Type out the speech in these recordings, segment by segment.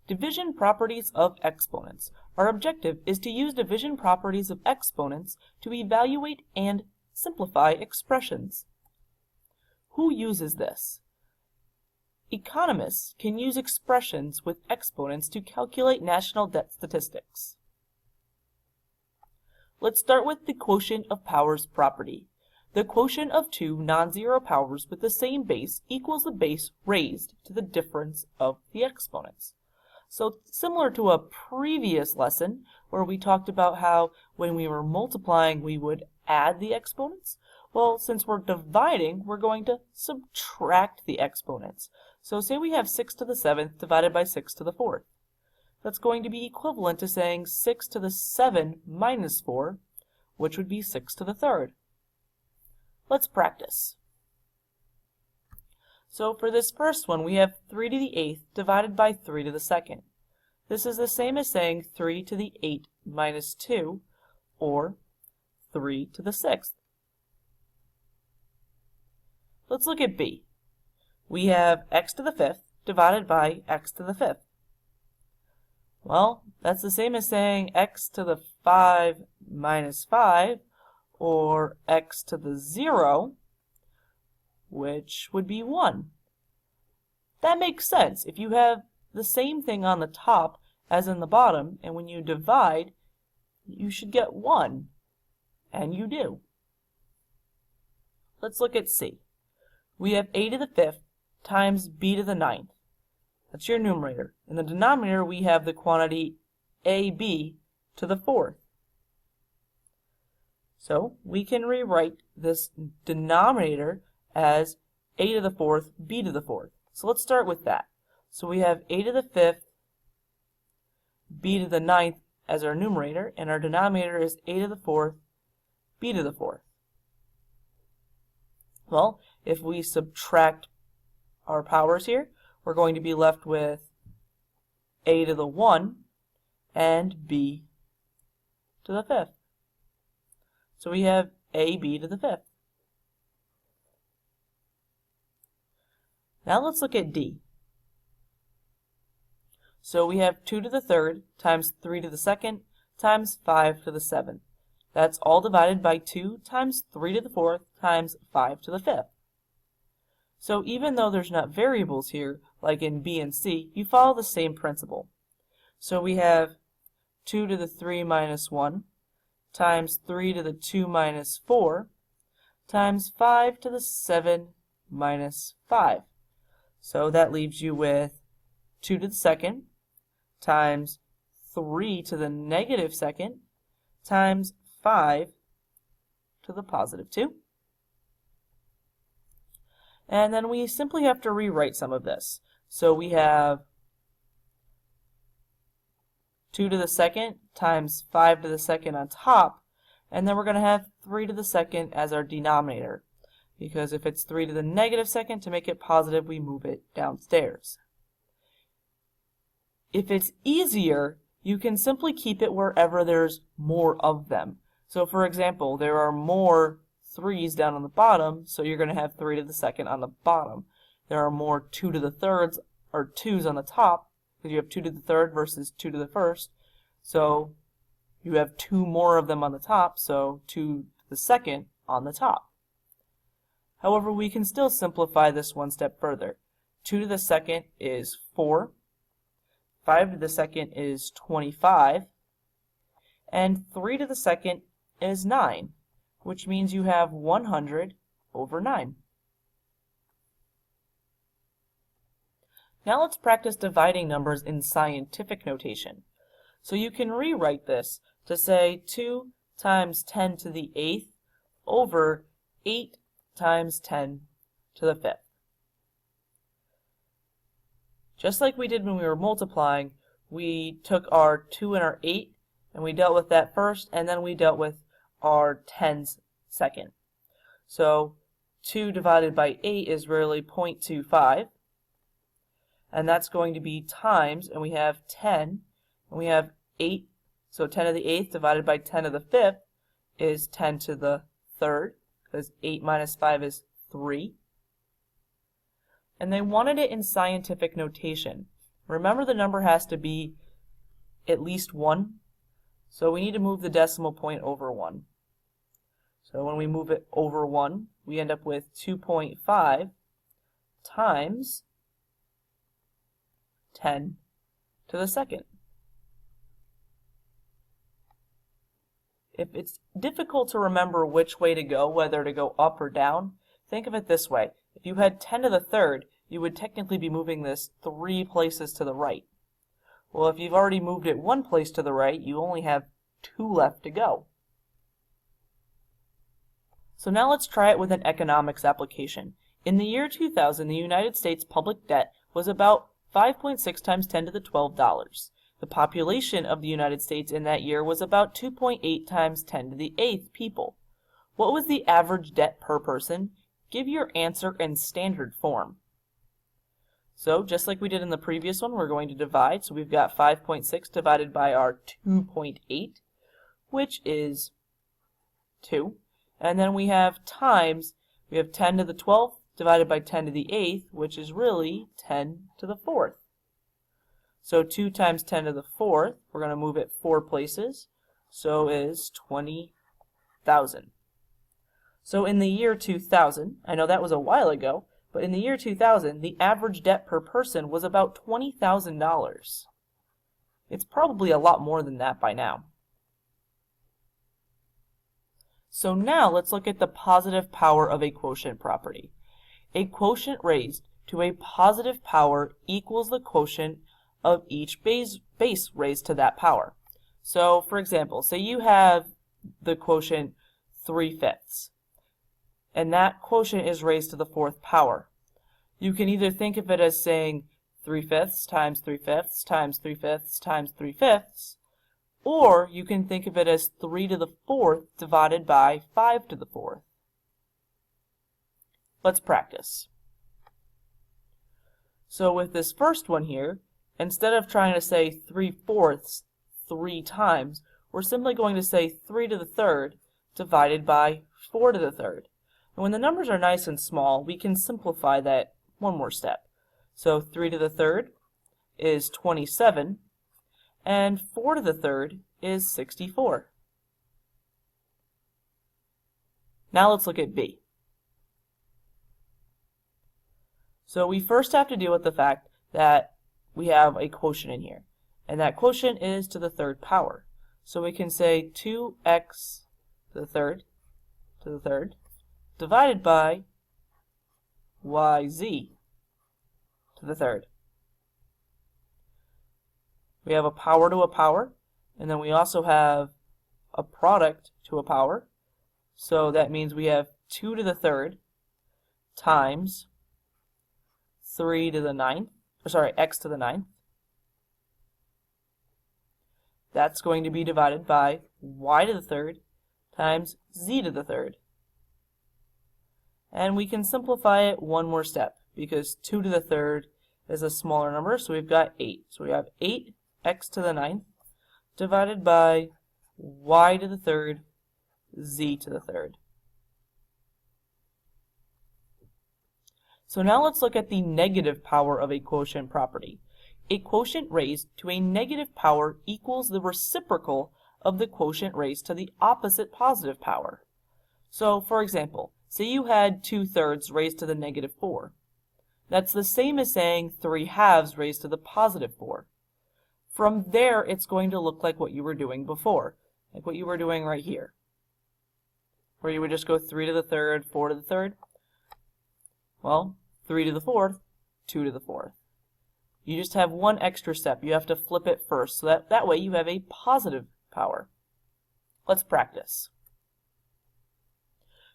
Division properties of exponents. Our objective is to use division properties of exponents to evaluate and simplify expressions. Who uses this? Economists can use expressions with exponents to calculate national debt statistics. Let's start with the quotient of powers property. The quotient of two non-zero powers with the same base equals the base raised to the difference of the exponents. So similar to a previous lesson where we talked about how when we were multiplying we would add the exponents, well, since we're dividing, we're going to subtract the exponents. So say we have 6 to the 7th divided by 6 to the 4th. That's going to be equivalent to saying 6 to the 7 minus 4, which would be 6 to the 3rd. Let's practice. So for this first one, we have 3 to the 8th divided by 3 to the 2nd. This is the same as saying 3 to the 8 minus 2, or 3 to the 6th. Let's look at B. We have x to the 5th divided by x to the 5th. Well, that's the same as saying x to the 5 minus 5, or x to the 0, which would be 1. That makes sense. If you have the same thing on the top as in the bottom, and when you divide, you should get 1, and you do. Let's look at C. We have a to the 5th times b to the 9th. That's your numerator. In the denominator, we have the quantity ab to the 4th. So we can rewrite this denominator as a to the 4th, b to the 4th. So let's start with that. So we have a to the 5th, b to the 9th as our numerator, and our denominator is a to the 4th, b to the 4th. Well, if we subtract our powers here, we're going to be left with a to the 1 and b to the 5th. So we have ab to the 5th. Now let's look at D. So we have 2 to the 3rd times 3 to the 2nd times 5 to the 7th. That's all divided by 2 times 3 to the 4th times 5 to the 5th. So even though there's not variables here, like in B and C, you follow the same principle. So we have 2 to the 3 minus 1 times 3 to the 2 minus 4 times 5 to the 7 minus 5. So that leaves you with 2 to the 2nd times 3 to the negative 2nd times 5 to the positive 2. And then we simply have to rewrite some of this. So we have 2 to the 2nd times 5 to the 2nd on top, and then we're going to have 3 to the 2nd as our denominator, because if it's 3 to the negative 2nd, to make it positive, we move it downstairs. If it's easier, you can simply keep it wherever there's more of them. So for example, there are more 3's down on the bottom, so you're going to have 3 to the 2nd on the bottom. There are more 2 to the 3rds, or 2's on the top, because you have 2 to the 3rd versus 2 to the 1st. So you have 2 more of them on the top, so 2 to the 2nd on the top. However, we can still simplify this one step further. 2 to the 2nd is 4, 5 to the 2nd is 25, and 3 to the 2nd is 9, which means you have 100 over 9. Now let's practice dividing numbers in scientific notation. So you can rewrite this to say 2 times 10 to the 8th over 8 times 10 to the 5th. Just like we did when we were multiplying, we took our 2 and our 8, and we dealt with that first, and then we dealt with our 10's second. So 2 divided by 8 is really 0.25, and that's going to be times, and we have 10, and we have 8, so 10 to the 8th divided by 10 to the 5th is 10 to the 3rd, because 8 minus 5 is 3. And they wanted it in scientific notation. remember the number has to be at least 1, so we need to move the decimal point over 1. So when we move it over 1, we end up with 2.5 times 10 to the second. If it's difficult to remember which way to go, whether to go up or down, think of it this way. If you had 10 to the third, you would technically be moving this 3 places to the right. Well, if you've already moved it 1 place to the right, you only have 2 left to go. So now let's try it with an economics application. In the year 2000, the United States public debt was about 5.6 times 10 to the $12. The population of the United States in that year was about 2.8 times 10 to the 8th people. What was the average debt per person? Give your answer in standard form. So just like we did in the previous one, we're going to divide. So we've got 5.6 divided by our 2.8, which is 2. And then we have times, we have 10 to the 12th divided by 10 to the 8th, which is really 10 to the 4th. So 2 times 10 to the 4th, we're going to move it 4 places, so is 20,000. So in the year 2000, I know that was a while ago, but in the year 2000, the average debt per person was about $20,000. It's probably a lot more than that by now. So now let's look at the positive power of a quotient property. A quotient raised to a positive power equals the quotient of each base raised to that power. So for example, say you have the quotient 3/5, and that quotient is raised to the 4th power. You can either think of it as saying 3/5 times 3/5 times 3/5 times 3/5, or you can think of it as 3 to the 4th divided by 5 to the 4th. Let's practice. So with this first one here, instead of trying to say 3/4 3 times, we're simply going to say 3 to the 3rd divided by 4 to the 3rd. And when the numbers are nice and small, we can simplify that one more step. So 3 to the 3rd is 27, and 4 to the 3rd is 64. Now let's look at B. So we first have to deal with the fact that we have a quotient in here, and that quotient is to the 3rd power. So we can say 2x to the 3rd divided by yz to the 3rd. We have a power to a power, and then we also have a product to a power. So that means we have 2 to the 3rd times 3 to the 9th, x to the 9th. That's going to be divided by y to the 3rd times z to the 3rd. And we can simplify it one more step, because 2 to the 3rd is a smaller number, so we've got 8. So we have 8x to the 9th divided by y to the 3rd, z to the 3rd. So now let's look at the negative power of a quotient property. A quotient raised to a negative power equals the reciprocal of the quotient raised to the opposite positive power. So for example, say you had 2/3 raised to the -4. That's the same as saying 3/2 raised to the +4. From there, it's going to look like what you were doing before, like what you were doing right here, where you would just go 3 to the 3rd, 4 to the 3rd. Well, 3 to the 4th, 2 to the 4th. You just have one extra step. You have to flip it first, so that way you have a positive power. Let's practice.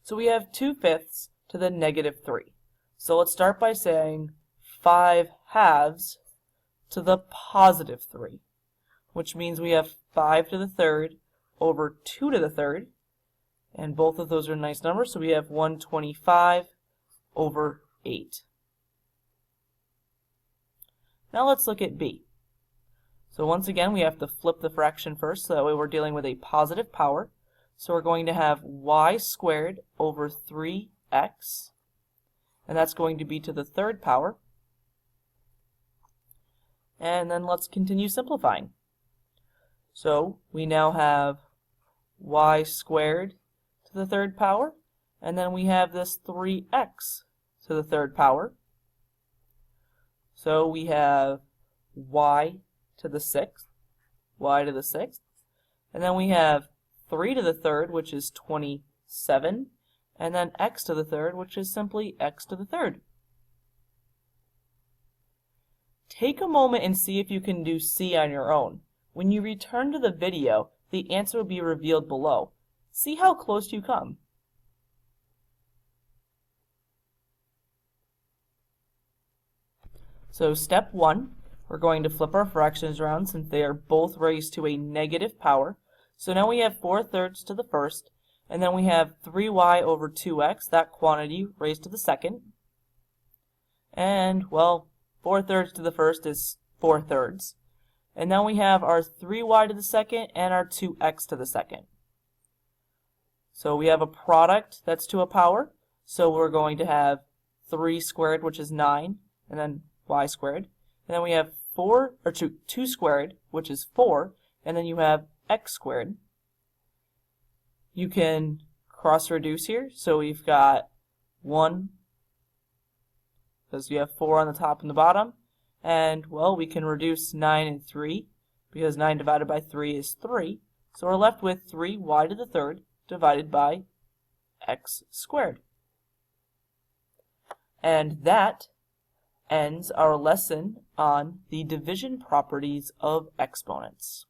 So we have 2/5 to the -3. So let's start by saying 5/2 to the +3, which means we have 5 to the 3rd over 2 to the 3rd, and both of those are nice numbers, so we have 125 over 8. Now let's look at B. So once again, we have to flip the fraction first, so that way we're dealing with a positive power. So we're going to have y squared over 3x, and that's going to be to the 3rd power. And then let's continue simplifying. So we now have y squared to the third power, and then we have this 3x to the third power. So we have y to the sixth, and then we have 3 to the third, which is 27, and then x to the third, which is simply x to the third. Take a moment and see if you can do C on your own. When you return to the video, the answer will be revealed below. See how close you come. So step 1, we're going to flip our fractions around since they are both raised to a negative power. So now we have 4/3 to the first, and then we have 3y over 2x, that quantity raised to the second. And, well, 4/3 to the first is 4/3. And now we have our 3y to the second and our 2x to the second. So we have a product that's to a power. So we're going to have 3 squared, which is 9, and then y squared. And then we have 2 squared, which is 4, and then you have x squared. You can cross reduce here. So we've got 1, because we have 4 on the top and the bottom. And, well, we can reduce 9 and 3, because 9 divided by 3 is 3. So we're left with 3y to the third divided by x squared. And that ends our lesson on the division properties of exponents.